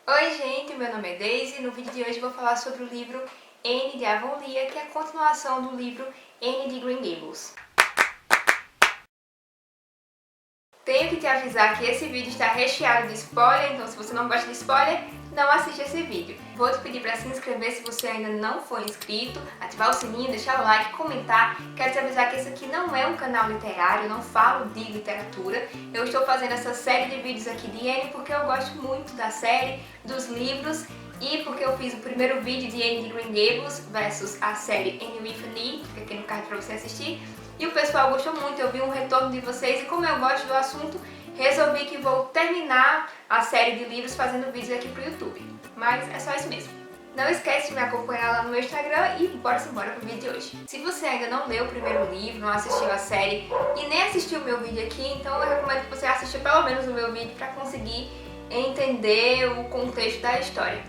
Oi gente, meu nome é Daisy e no vídeo de hoje vou falar sobre o livro Anne de Avonlea, que é a continuação do livro Anne de Green Gables. Tenho que te avisar que esse vídeo está recheado de spoiler, então se você não gosta de spoiler, não assiste esse vídeo. Vou te pedir para se inscrever se você ainda não for inscrito, ativar o sininho, deixar o like, comentar. Quero te avisar que esse aqui não é um canal literário, eu não falo de literatura. Eu estou fazendo essa série de vídeos aqui de Anne porque eu gosto muito da série, dos livros, e porque eu fiz o primeiro vídeo de Anne de Green Gables versus a série Anne with an E, fica aqui no card para você assistir. E o pessoal gostou muito, eu vi um retorno de vocês e como eu gosto do assunto, resolvi que vou terminar a série de livros fazendo vídeos aqui pro YouTube. Mas é só isso mesmo. Não esquece de me acompanhar lá no meu Instagram e bora pro vídeo de hoje. Se você ainda não leu o primeiro livro, não assistiu a série e nem assistiu o meu vídeo aqui, então eu recomendo que você assista pelo menos o meu vídeo para conseguir entender o contexto da história.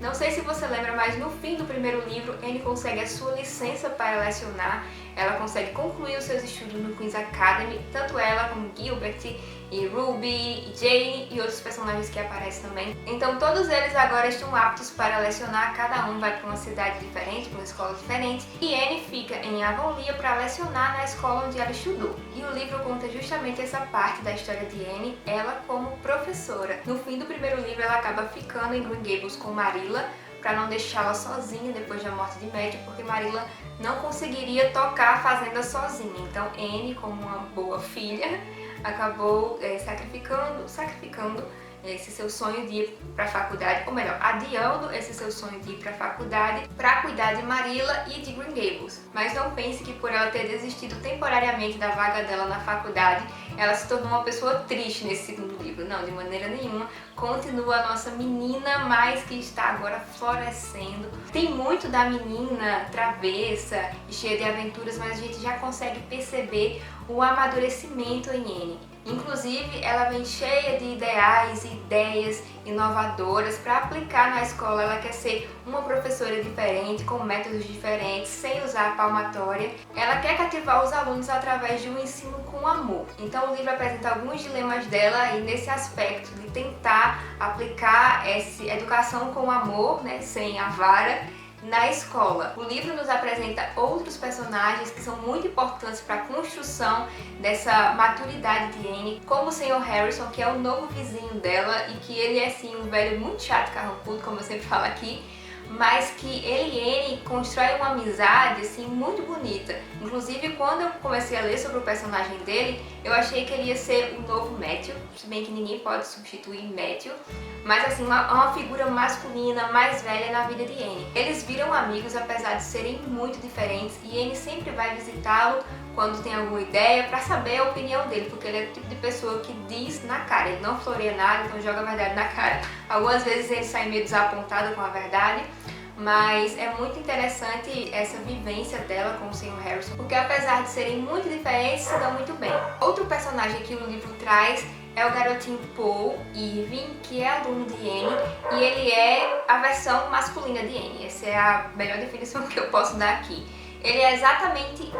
Não sei se você lembra, mas no fim do primeiro livro, Anne consegue a sua licença para lecionar, ela consegue concluir os seus estudos no Queen's Academy, tanto ela como Gilbert e Ruby e Jane e outros personagens que aparecem também. Então todos eles agora estão aptos para lecionar, cada um vai para uma cidade diferente, para uma escola diferente, e Anne fica em Avonlea para lecionar na escola onde ela estudou. E o livro conta justamente essa parte da história de Anne, ela como professora. No fim do primeiro livro ela acaba ficando em Green Gables com Marilla, para não deixá-la sozinha depois da morte de Matthew, porque Marilla não conseguiria tocar a fazenda sozinha. Então Anne, como uma boa filha, acabou sacrificando esse seu sonho de ir para a faculdade, ou melhor, adiando esse seu sonho de ir para a faculdade para cuidar de Marilla e de Green Gables. Mas não pense que por ela ter desistido temporariamente da vaga dela na faculdade, ela se tornou uma pessoa triste nesse segundo livro. Não, de maneira nenhuma. Continua a nossa menina, mas que está agora florescendo. Tem muito da menina travessa e cheia de aventuras, mas a gente já consegue perceber o amadurecimento em Anne. Inclusive, ela vem cheia de ideais e ideias inovadoras para aplicar na escola. Ela quer ser uma professora diferente, com métodos diferentes, sem usar a palmatória. Ela quer cativar os alunos através de um ensino com amor. Então o livro apresenta alguns dilemas dela aí nesse aspecto de tentar aplicar essa educação com amor, né, sem a vara, na escola. O livro nos apresenta outros personagens que são muito importantes para a construção dessa maturidade de Anne, como o Sr. Harrison, que é o novo vizinho dela e que ele é sim um velho muito chato, carrancudo, como eu sempre falo aqui, mas que ele e Anne constroem uma amizade assim muito bonita. Inclusive, quando eu comecei a ler sobre o personagem dele, eu achei que ele ia ser o novo Matthew, se bem que ninguém pode substituir Matthew, mas assim, uma figura masculina mais velha na vida de Anne. Eles viram amigos apesar de serem muito diferentes e Anne sempre vai visitá-lo quando tem alguma ideia para saber a opinião dele, porque ele é o tipo de pessoa que diz na cara, ele não floreia nada, então joga a verdade na cara. Algumas vezes ele sai meio desapontado com a verdade, mas é muito interessante essa vivência dela com o Sr. Harrison, porque apesar de serem muito diferentes, se dão muito bem. Outro personagem que o livro traz é o garotinho Paul Irving, que é aluno de Anne, e ele é a versão masculina de Anne. Essa é a melhor definição que eu posso dar aqui. Ele é exatamente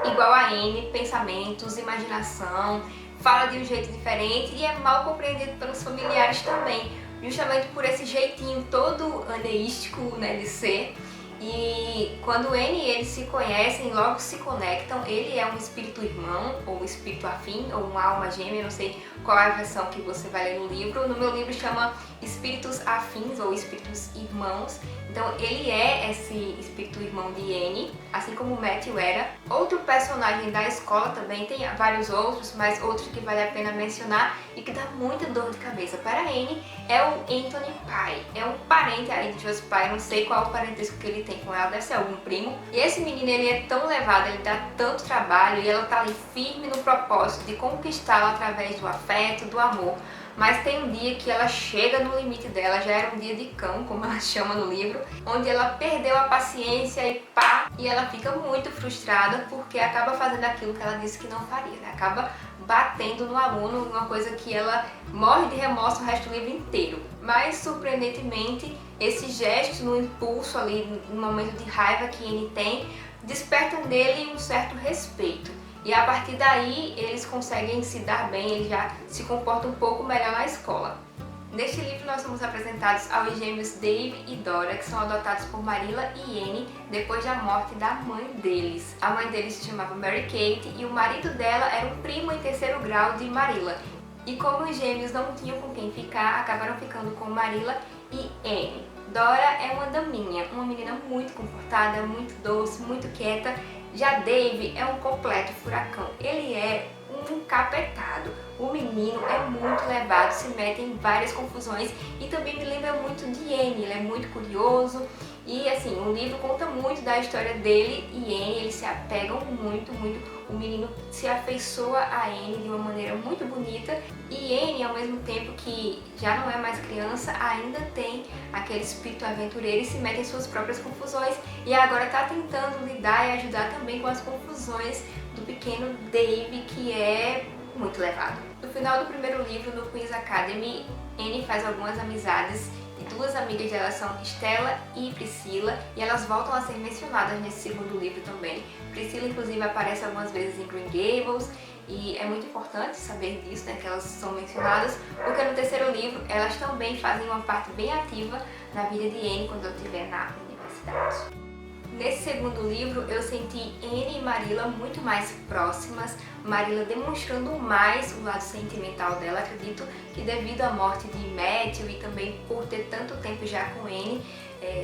igual a Anne, pensamentos, imaginação, fala de um jeito diferente e é mal compreendido pelos familiares também, justamente por esse jeitinho todo aneístico, né, de ser. E quando Anne e ele se conhecem, logo se conectam. Ele é um espírito irmão, ou espírito afim, ou uma alma gêmea, não sei qual é a versão que você vai ler no livro. No meu livro chama Espíritos Afins, ou Espíritos Irmãos. Então ele é esse espírito irmão de Anne, assim como Matthew era. Outro personagem da escola também, tem vários outros, mas outros que vale a pena mencionar e que dá muita dor de cabeça para Anne é o Anthony Pye. É um parente aí de Josie Pye, não sei qual o parentesco que ele tem com ela, deve ser algum primo. E esse menino, ele é tão levado, ele dá tanto trabalho e ela tá ali firme no propósito de conquistá-lo através do afeto, do amor. Mas tem um dia que ela chega no limite dela, já era um dia de cão, como ela chama no livro, onde ela perdeu a paciência e pá, e ela fica muito frustrada porque acaba fazendo aquilo que ela disse que não faria, né? Acaba batendo no aluno, uma coisa que ela morre de remorso o resto do livro inteiro. Mas, surpreendentemente, esse gesto no impulso ali, no momento de raiva que Anne tem, despertam nele um certo respeito. E a partir daí eles conseguem se dar bem, ele já se comporta um pouco melhor na escola. Neste livro nós somos apresentados aos gêmeos Dave e Dora, que são adotados por Marilla e Annie depois da morte da mãe deles. A mãe deles se chamava Mary Kate e o marido dela era um primo em terceiro grau de Marilla. E como os gêmeos não tinham com quem ficar, acabaram ficando com Marilla e Annie. Dora é uma daminha, uma menina muito comportada, muito doce, muito quieta. Já Dave é um completo furacão. Ele é um encapetado. O menino é muito levado, se mete em várias confusões e também me lembra muito de Annie. Ele é muito curioso e assim, o livro conta muito da história dele e Annie, eles se apegam muito. O menino se afeiçoa a Annie de uma maneira muito bonita e Annie, ao mesmo tempo que já não é mais criança, ainda tem aquele espírito aventureiro e se mete em suas próprias confusões e agora está tentando lidar e ajudar também com as confusões do pequeno Dave, que é muito levado. No final do primeiro livro, no Queen's Academy, Annie faz algumas amizades e duas amigas dela são Stella e Priscilla e elas voltam a ser mencionadas nesse segundo livro também. Priscilla inclusive aparece algumas vezes em Green Gables e é muito importante saber disso, né, que elas são mencionadas, porque no terceiro livro elas também fazem uma parte bem ativa na vida de Annie quando ela estiver na universidade. Nesse segundo livro eu senti Annie e Marilla muito mais próximas, Marilla demonstrando mais o lado sentimental dela, acredito que devido à morte de Matthew e também por ter tanto tempo já com Annie,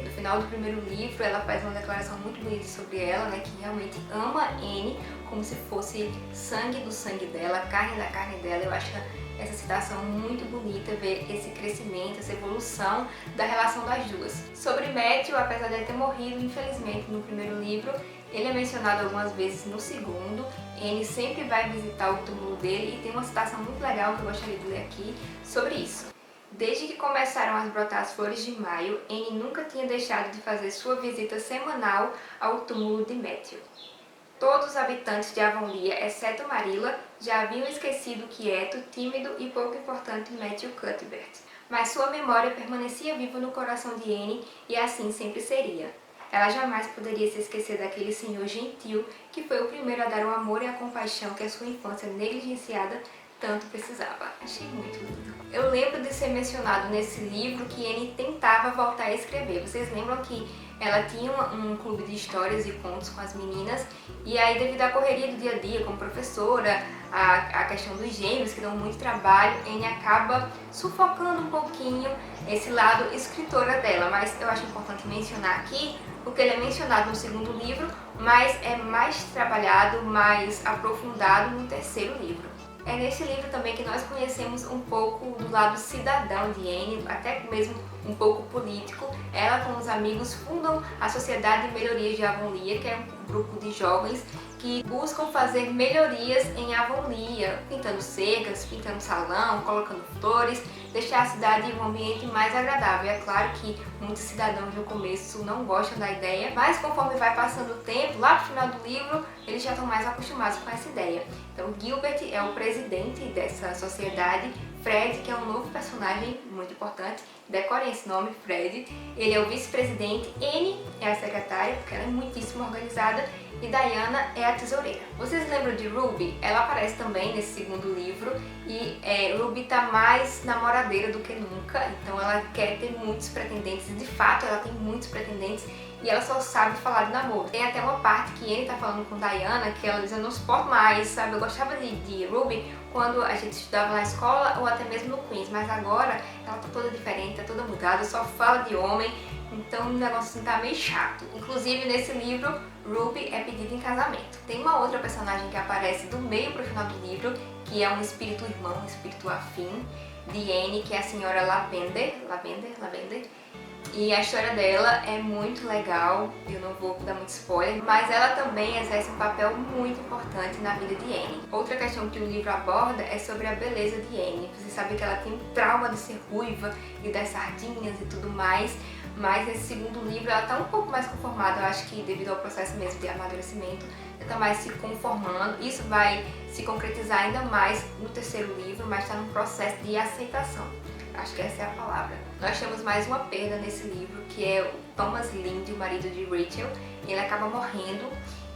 no final do primeiro livro ela faz uma declaração muito bonita sobre ela, né, que realmente ama Annie como se fosse sangue do sangue dela, carne da carne dela. Eu acho essa citação muito bonita, ver esse crescimento, essa evolução da relação das duas. Sobre Matthew, apesar de ele ter morrido infelizmente no primeiro livro, ele é mencionado algumas vezes no segundo. Annie sempre vai visitar o túmulo dele e tem uma citação muito legal que eu gostaria de ler aqui sobre isso. Desde que começaram a brotar as flores de maio, Annie nunca tinha deixado de fazer sua visita semanal ao túmulo de Matthew. Todos os habitantes de Avonlea, exceto Marilla, já haviam esquecido o quieto, tímido e pouco importante Matthew Cuthbert. Mas sua memória permanecia viva no coração de Annie e assim sempre seria. Ela jamais poderia se esquecer daquele senhor gentil que foi o primeiro a dar o amor e a compaixão que a sua infância negligenciada tanto precisava. Achei muito lindo. Eu lembro de ser mencionado nesse livro que Annie tentava voltar a escrever. Vocês lembram que ela tinha um clube de histórias e contos com as meninas e aí, devido à correria do dia a dia como professora, a questão dos gêmeos que dão muito trabalho, Annie acaba sufocando um pouquinho esse lado escritora dela, mas eu acho importante mencionar aqui porque ele é mencionado no segundo livro, mas é mais trabalhado, mais aprofundado no terceiro livro. É nesse livro também que nós conhecemos um pouco do lado cidadão de Annie, até mesmo um pouco político. Ela com os amigos fundam a Sociedade de Melhorias de Avonlea, que é um grupo de jovens que buscam fazer melhorias em Avonlea, pintando cercas, pintando salão, colocando flores, deixar a cidade um ambiente mais agradável. É claro que muitos cidadãos no começo não gostam da ideia, mas conforme vai passando o tempo, lá no final do livro, eles já estão mais acostumados com essa ideia. Então Gilbert é o presidente dessa sociedade, Fred, que é um novo personagem muito importante, decorem esse nome, Fred, ele é o vice-presidente, Annie é a secretária, porque ela é muitíssimo organizada, e Diana é a tesoureira. Vocês lembram de Ruby? Ela aparece também nesse segundo livro e Ruby tá mais namoradeira do que nunca, então ela quer ter muitos pretendentes, e de fato ela tem muitos pretendentes e ela só sabe falar de namoro. Tem até uma parte que ele tá falando com Diana que ela diz: eu não suporto mais, sabe? Eu gostava de Ruby quando a gente estudava na escola ou até mesmo no Queen's, mas agora ela tá toda diferente, tá toda mudada, só fala de homem, então o negócio assim tá meio chato. Inclusive nesse livro, Ruby é pedida em casamento. Tem uma outra personagem que aparece do meio pro final do livro, que é um espírito irmão, um espírito afim de Annie, que é a senhora Lavender. E a história dela é muito legal, eu não vou dar muito spoiler, mas ela também exerce um papel muito importante na vida de Annie. Outra questão que o livro aborda é sobre a beleza de Annie. Você sabe que ela tem um trauma de ser ruiva e das sardinhas e tudo mais, mas nesse segundo livro ela está um pouco mais conformada, eu acho que devido ao processo mesmo de amadurecimento, ela está mais se conformando. Isso vai se concretizar ainda mais no terceiro livro, mas está num processo de aceitação. Acho que essa é a palavra. Nós temos mais uma perda nesse livro, que é o Thomas Lynde, o marido de Rachel. Ele acaba morrendo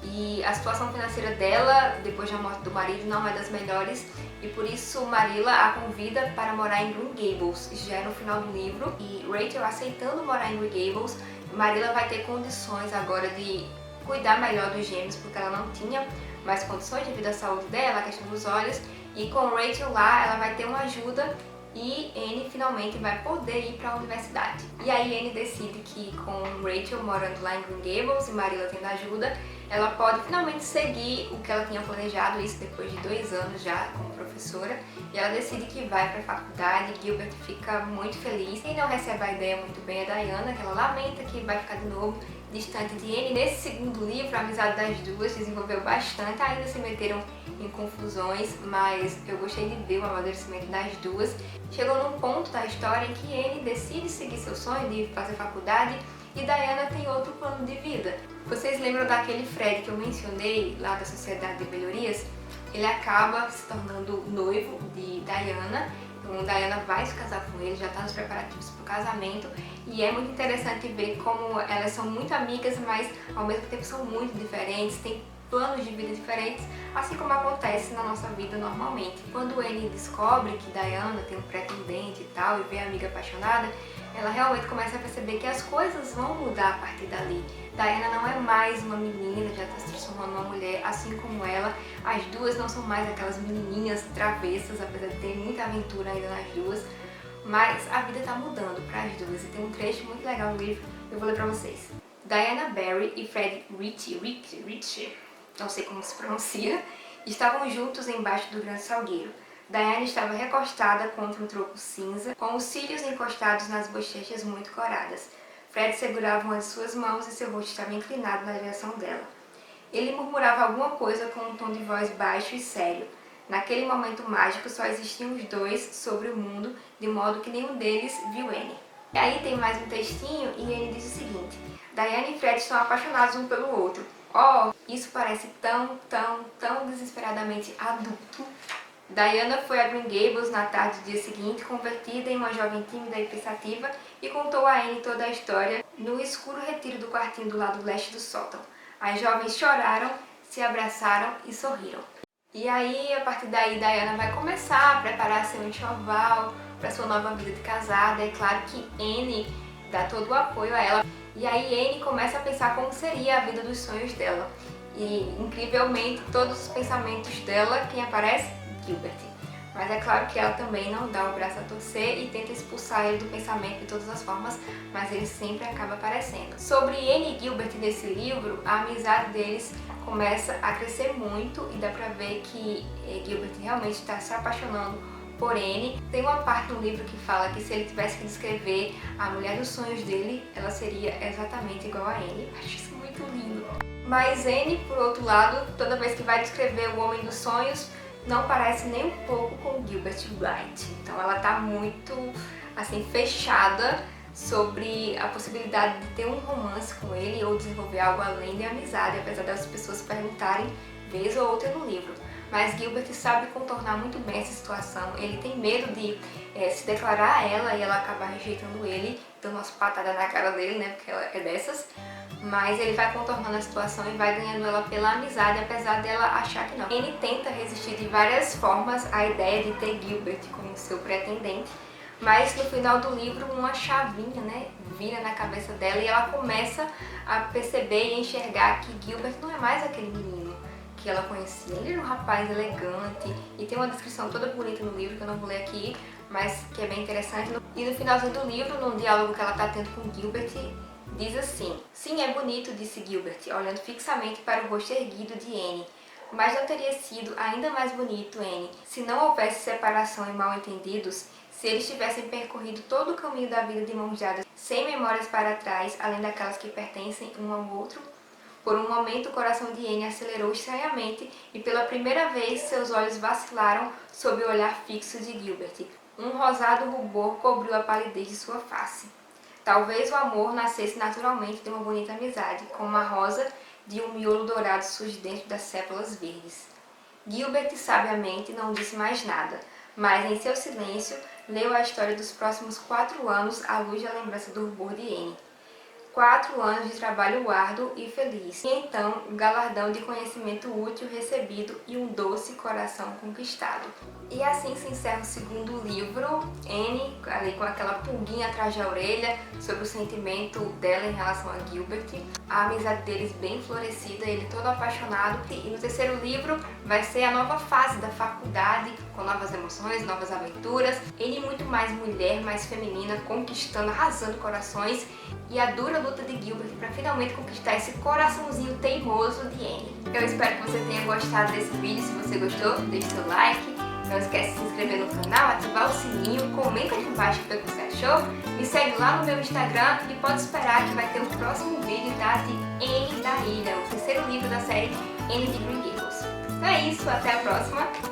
e a situação financeira dela, depois da morte do marido, não é das melhores, e por isso Marilla a convida para morar em Green Gables. Já é no final do livro, e Rachel aceitando morar em Green Gables, Marilla vai ter condições agora de cuidar melhor dos gêmeos, porque ela não tinha mais condições devido à saúde dela, a questão dos olhos, e com Rachel lá ela vai ter uma ajuda e Anne finalmente vai poder ir para a universidade. E aí Anne decide que com Rachel morando lá em Green Gables e Marilla tendo ajuda, ela pode finalmente seguir o que ela tinha planejado, isso depois de 2 anos já como professora, e ela decide que vai para a faculdade. Gilbert fica muito feliz. Quem não recebe a ideia muito bem é Diana, que ela lamenta que vai ficar de novo distante de Anne. Nesse segundo livro, a amizade das duas desenvolveu bastante, ainda se meteram em confusões, mas eu gostei de ver o amadurecimento das duas. Chegou num ponto da história em que Anne decide seguir seu sonho de fazer faculdade e Diana tem outro plano de vida. Vocês lembram daquele Fred que eu mencionei lá da Sociedade de Melhorias? Ele acaba se tornando noivo de Diana. Então Diana vai se casar com ele, já está nos preparativos para o casamento, e é muito interessante ver como elas são muito amigas, mas ao mesmo tempo são muito diferentes, têm planos de vida diferentes, assim como acontece na nossa vida normalmente. Quando Anne descobre que Diana tem um pretendente e tal, e vê a amiga apaixonada, ela realmente começa a perceber que as coisas vão mudar a partir dali. Diana não é mais uma menina, já está se transformando numa mulher, assim como ela. As duas não são mais aquelas menininhas travessas, apesar de ter muita aventura ainda nas duas. Mas a vida está mudando para as duas, e tem um trecho muito legal no livro, eu vou ler para vocês. Diana Barry e Fred Ritchie, não sei como se pronuncia, estavam juntos embaixo do grande salgueiro. Diana estava recostada contra um tronco cinza, com os cílios encostados nas bochechas muito coradas. Fred segurava uma de suas mãos e seu rosto estava inclinado na direção dela. Ele murmurava alguma coisa com um tom de voz baixo e sério. Naquele momento mágico só existiam os dois sobre o mundo, de modo que nenhum deles viu Anne. E aí tem mais um textinho e Anne diz o seguinte: Diana e Fred estão apaixonados um pelo outro. Oh, isso parece tão desesperadamente adulto. Diana foi a Green Gables na tarde do dia seguinte, convertida em uma jovem tímida e pensativa, e contou a Anne toda a história no escuro retiro do quartinho do lado leste do sótão. As jovens choraram, se abraçaram e sorriram. E aí, a partir daí, Diana vai começar a preparar seu enxoval para sua nova vida de casada. É claro que Anne dá todo o apoio a ela. E aí Anne começa a pensar como seria a vida dos sonhos dela. E, incrivelmente, todos os pensamentos dela, quem aparece? Gilbert. Mas é claro que ela também não dá o braço a torcer e tenta expulsar ele do pensamento de todas as formas, mas ele sempre acaba aparecendo. Sobre Anne e Gilbert nesse livro, a amizade deles começa a crescer muito e dá pra ver que Gilbert realmente está se apaixonando por Anne. Tem uma parte no livro que fala que se ele tivesse que descrever a mulher dos sonhos dele, ela seria exatamente igual a Anne. Acho isso muito lindo. Mas Anne, por outro lado, toda vez que vai descrever o homem dos sonhos, não parece nem um pouco com Gilbert Blythe. Então ela tá muito assim fechada sobre a possibilidade de ter um romance com ele ou desenvolver algo além de amizade, apesar das pessoas perguntarem vez ou outra no livro. Mas Gilbert sabe contornar muito bem essa situação. Ele tem medo de se declarar a ela e ela acabar rejeitando ele, dando umas patadas na cara dele, né, porque ela é dessas. Mas ele vai contornando a situação e vai ganhando ela pela amizade, apesar dela achar que não. Anne tenta resistir de várias formas à ideia de ter Gilbert como seu pretendente, mas no final do livro uma chavinha, né, vira na cabeça dela e ela começa a perceber e enxergar que Gilbert não é mais aquele menino que ela conhecia. Ele era um rapaz elegante e tem uma descrição toda bonita no livro que eu não vou ler aqui, mas que é bem interessante. E no finalzinho do livro, num diálogo que ela está tendo com Gilbert, diz assim: sim, é bonito, disse Gilbert, olhando fixamente para o rosto erguido de Anne. Mas não teria sido ainda mais bonito, Anne, se não houvesse separação e mal-entendidos, se eles tivessem percorrido todo o caminho da vida de mãos dadas, sem memórias para trás, além daquelas que pertencem um ao outro? Por um momento o coração de Anne acelerou estranhamente e pela primeira vez seus olhos vacilaram sob o olhar fixo de Gilbert. Um rosado rubor cobriu a palidez de sua face. Talvez o amor nascesse naturalmente de uma bonita amizade, como a rosa de um miolo dourado surge dentro das sépalas verdes. Gilbert sabiamente não disse mais nada, mas em seu silêncio leu a história dos próximos 4 anos à luz da lembrança do rubor de Anne. 4 anos de trabalho árduo e feliz, e então um galardão de conhecimento útil recebido e um doce coração conquistado. E assim se encerra o segundo livro, Anne, ali com aquela pulguinha atrás da orelha, sobre o sentimento dela em relação a Gilbert, a amizade deles bem florescida, ele todo apaixonado. E no terceiro livro vai ser a nova fase da faculdade, com novas emoções, novas aventuras, Anne muito mais mulher, mais feminina, conquistando, arrasando corações, e a dura luta de Gilbert para finalmente conquistar esse coraçãozinho teimoso de Anne. Eu espero que você tenha gostado desse vídeo. Se você gostou, deixe seu like, não esquece de se inscrever no canal, ativar o sininho, comenta aqui embaixo o que você achou, me segue lá no meu Instagram e pode esperar que vai ter o próximo vídeo, tá, de Anne da Ilha, o terceiro livro da série Anne de Green Gables. Então é isso, até a próxima!